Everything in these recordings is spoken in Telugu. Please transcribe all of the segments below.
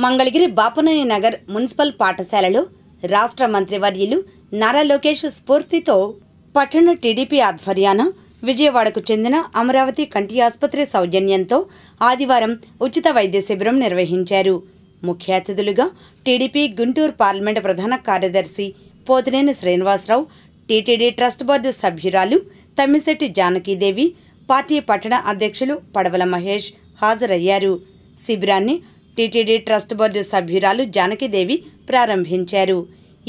మంగళగిరి బాపనోయి నగర్ మున్సిపల్ పాఠశాలలో రాష్ట్ర మంత్రివర్యులు నారా లోకేష్ స్ఫూర్తితో పట్టణ టీడీపీ ఆధ్వర్యాన విజయవాడకు చెందిన అమరావతి కంటి ఆసుపత్రి సౌజన్యంతో ఆదివారం ఉచిత వైద్య శిబిరం నిర్వహించారు. ముఖ్య అతిథులుగా టీడీపీ గుంటూరు పార్లమెంటు ప్రధాన కార్యదర్శి Pothineni Srinivasa Rao, TTD trust board సభ్యురాలు తమ్మిశెట్టి జానకీదేవి, పార్టీ పట్టణ అధ్యక్షులు పడవల మహేష్ హాజరయ్యారు. శిబిరాన్ని టీటీడీ ట్రస్ట్ బోర్డు సభ్యురాలు జానకీదేవి ప్రారంభించారు.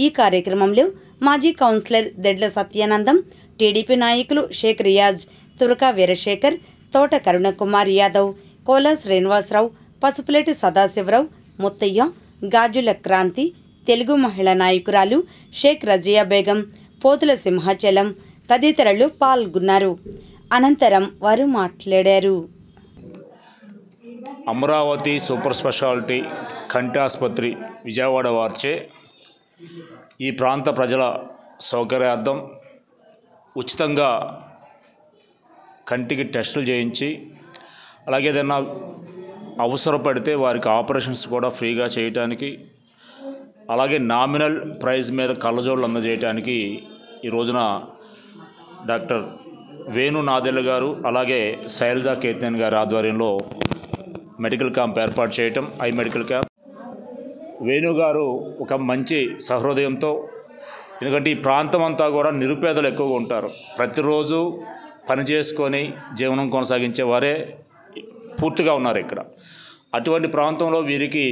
ఈ కార్యక్రమంలో మాజీ కౌన్సిలర్ దెడ్ల సత్యానందం, టీడీపీ నాయకులు షేక్ రియాజ్, తురకా వీరశేఖర్, తోట కరుణకుమార్ యాదవ్, కోలా శ్రీనివాసరావు, పసుపులేటి సదాశివరావు, ముత్తయ్య, గాజుల క్రాంతి, తెలుగు మహిళా నాయకురాలు షేక్ రజియా బేగం, పోతుల సింహాచలం తదితరులు పాల్గొన్నారు. అనంతరం వారు మాట్లాడారు. అమరావతి సూపర్ స్పెషాలిటీ కంటి ఆసుపత్రి విజయవాడ వారిచే ఈ ప్రాంత ప్రజల సౌకర్యార్థం ఉచితంగా కంటికి టెస్టులు చేయించి, అలాగే ఏదైనా అవసరపడితే వారికి ఆపరేషన్స్ కూడా ఫ్రీగా చేయటానికి, అలాగే నామినల్ ప్రైజ్ మీద కళ్ళజోళ్ళు అందజేయడానికి ఈ రోజున డాక్టర్ వేణు నాదెల్ల గారు అలాగే శైలజా కేతన్ గారి ఆధ్వర్యంలో మెడికల్ క్యాంప్ ఏర్పాటు చేయటం. ఐ మెడికల్ క్యాంప్ వేణు గారు ఒక మంచి సహృదయంతో, ఎందుకంటే ఈ ప్రాంతం అంతా కూడా నిరుపేదలు ఎక్కువగా ఉంటారు, ప్రతిరోజు పని చేసుకొని జీవనం కొనసాగించే వారే పూర్తిగా ఉన్నారు ఇక్కడ. అటువంటి ప్రాంతంలో వీరికి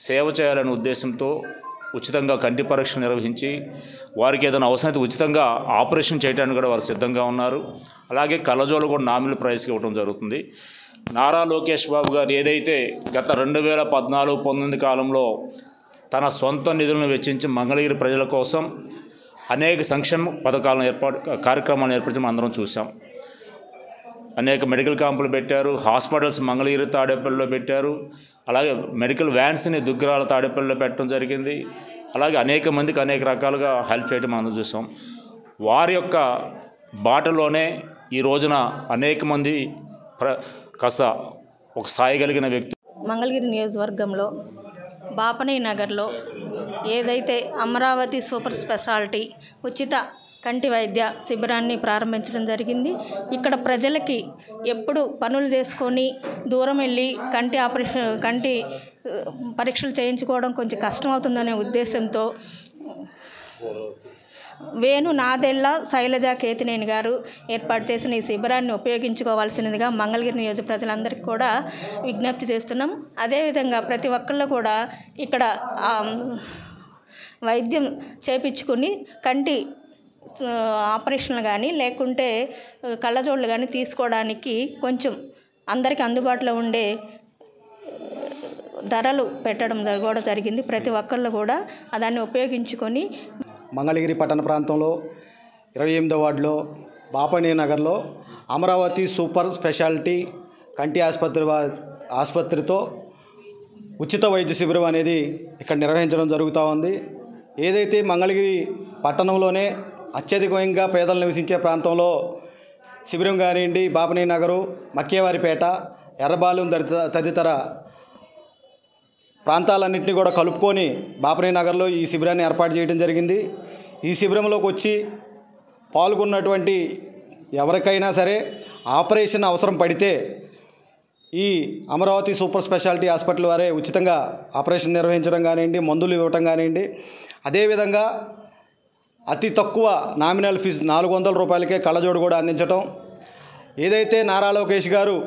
సేవ చేయాలనే ఉద్దేశంతో ఉచితంగా కంటి పరీక్ష నిర్వహించి వారికి ఏదైనా అవసరమైతే ఉచితంగా ఆపరేషన్ చేయడానికి కూడా వారు సిద్ధంగా ఉన్నారు. అలాగే కళ్ళజోళ్ళు కూడా నామినల్ ప్రైస్కి ఇవ్వడం జరుగుతుంది. నారా లోకేష్ బాబు గారు ఏదైతే గత 2014-19 కాలంలో తన సొంత నిధులను వెచ్చించి మంగళగిరి ప్రజల కోసం అనేక సంక్షేమ పథకాలను కార్యక్రమాలను ఏర్పరిచి అందరం చూసాం. అనేక మెడికల్ క్యాంపులు పెట్టారు, హాస్పిటల్స్ మంగళగిరి తాడేపల్లిలో పెట్టారు, అలాగే మెడికల్ వ్యాన్స్ని దుగ్గరాల తాడేపల్లిలో పెట్టడం జరిగింది. అలాగే అనేక మందికి అనేక రకాలుగా హెల్ప్ చేయడం అందరం చూసాం. వారి యొక్క బాటలోనే ఈ రోజున అనేక మంది కాస్త ఒక స్థాయి కలిగిన వ్యక్తి మంగళగిరి నియోజకవర్గంలో బాపనోయి నగర్లో ఏదైతే అమరావతి సూపర్ స్పెషాలిటీ ఉచిత కంటి వైద్య శిబిరాన్ని ప్రారంభించడం జరిగింది. ఇక్కడ ప్రజలకి ఎప్పుడు పనులు చేసుకొని దూరం వెళ్ళి కంటి పరీక్షలు చేయించుకోవడం కొంచెం కష్టమవుతుందనే ఉద్దేశంతో వేణు నాదెల్ల శైలజా కేతినేని గారు ఏర్పాటు చేసిన ఈ శిబిరాన్ని ఉపయోగించుకోవాల్సినదిగా మంగళగిరి నియోజక ప్రజలందరికీ కూడా విజ్ఞప్తి చేస్తున్నాం. అదేవిధంగా ప్రతి ఒక్కళ్ళు కూడా ఇక్కడ వైద్యం చేయించుకుని కంటి ఆపరేషన్లు కానీ లేకుంటే కళ్ళజోళ్ళు కానీ తీసుకోవడానికి కొంచెం అందరికీ అందుబాటులో ఉండే ధరలు పెట్టడం కూడా జరిగింది. ప్రతి ఒక్కళ్ళు కూడా దాన్ని ఉపయోగించుకొని మంగళగిరి పట్టణ ప్రాంతంలో 28వ వార్డులో బాపనోయి నగర్లో అమరావతి సూపర్ స్పెషాలిటీ కంటి ఆసుపత్రితో ఉచిత వైద్య శిబిరం అనేది ఇక్కడ నిర్వహించడం జరుగుతూ ఉంది. ఏదైతే మంగళగిరి పట్టణంలోనే అత్యధికంగా పేదలు నివసించే ప్రాంతంలో శిబిరం కానివ్వండి, బాపనోయి నగరు, మక్కేవారిపేట, ఎర్రబాలెం తదితర ప్రాంతాలన్నింటినీ కూడా కలుపుకొని బాపనోయి నగర్లో ఈ శిబిరాన్ని ఏర్పాటు చేయడం జరిగింది. ఈ శిబిరంలోకి వచ్చి పాల్గొన్నటువంటి ఎవరికైనా సరే ఆపరేషన్ అవసరం పడితే ఈ అమరావతి సూపర్ స్పెషాలిటీ హాస్పిటల్ వారే ఉచితంగా ఆపరేషన్ నిర్వహించడం కానివ్వండి, మందులు ఇవ్వటం కానివ్వండి, అదేవిధంగా అతి తక్కువ నామినల్ ఫీజు 400 రూపాయలకే కళ్ళజోడు కూడా అందించటం. ఏదైతే నారా లోకేష్ గారు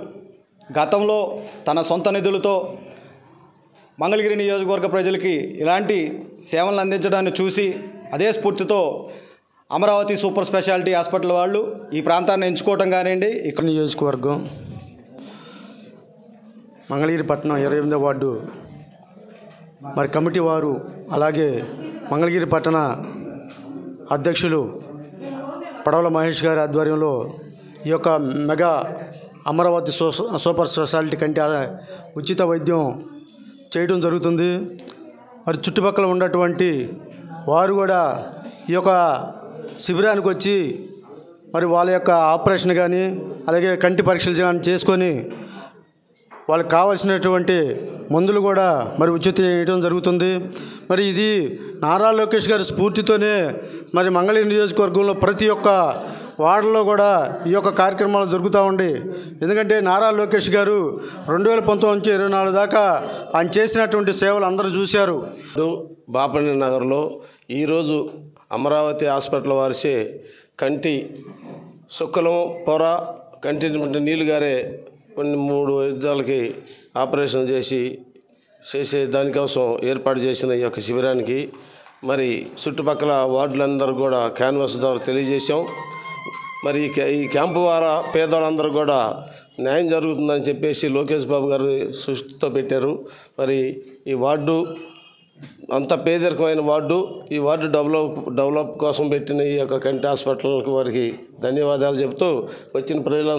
గతంలో తన సొంత నిధులతో మంగళగిరి నియోజకవర్గ ప్రజలకి ఇలాంటి సేవలను అందించడాన్ని చూసి అదే స్ఫూర్తితో అమరావతి సూపర్ స్పెషాలిటీ హాస్పిటల్ వాళ్ళు ఈ ప్రాంతాన్ని ఎంచుకోవటం కానివ్వండి. ఇక్కడ నియోజకవర్గం మంగళగిరి పట్టణం 28వ వార్డు మరి కమిటీ వారు, అలాగే మంగళగిరి పట్టణ అధ్యక్షులు పడవల మహేష్ గారి ఆధ్వర్యంలో ఈ యొక్క మెగా అమరావతి సూపర్ స్పెషాలిటీ కంటి ఉచిత వైద్యం చేయడం జరుగుతుంది. మరి చుట్టుపక్కల ఉన్నటువంటి వారు కూడా ఈ యొక్క శిబిరానికి వచ్చి మరి వాళ్ళ యొక్క ఆపరేషన్ కానీ అలాగే కంటి పరీక్షలు కానీ చేసుకొని వాళ్ళకి కావాల్సినటువంటి మందులు కూడా మరి ఉచితం చేయడం జరుగుతుంది. మరి ఇది నారా లోకేష్ గారి స్ఫూర్తితోనే మరి మంగళగిరి నియోజకవర్గంలో ప్రతి ఒక్క వార్డులో కూడా ఈ యొక్క కార్యక్రమాలు జరుగుతూ ఉండి, ఎందుకంటే నారా లోకేష్ గారు 2019 నుంచి 24 దాకా ఆయన చేసినటువంటి సేవలు అందరూ చూశారు. బాపట్ల నగర్లో ఈరోజు అమరావతి హాస్పిటల్ వారిచే కంటి సుక్కలం పొర కంటి నీళ్ళు గారే కొన్ని 3 వైద్యాలకి ఆపరేషన్ చేసే దానికోసం ఏర్పాటు చేసిన ఈ యొక్క శిబిరానికి మరి చుట్టుపక్కల వార్డులందరూ కూడా క్యాన్వాస్ ద్వారా తెలియజేశాం. మరి ఈ క్యాంపు ద్వారా పేదవాళ్ళందరూ కూడా న్యాయం జరుగుతుందని చెప్పేసి లోకేష్ బాబు గారు సృష్టితో పెట్టారు. మరి ఈ వార్డు అంత పేదరికమైన వార్డు, ఈ వార్డు డెవలప్ కోసం పెట్టిన ఈ యొక్క కంటి హాస్పిటల్కి వారికి ధన్యవాదాలు చెప్తూ వచ్చిన ప్రజలందరూ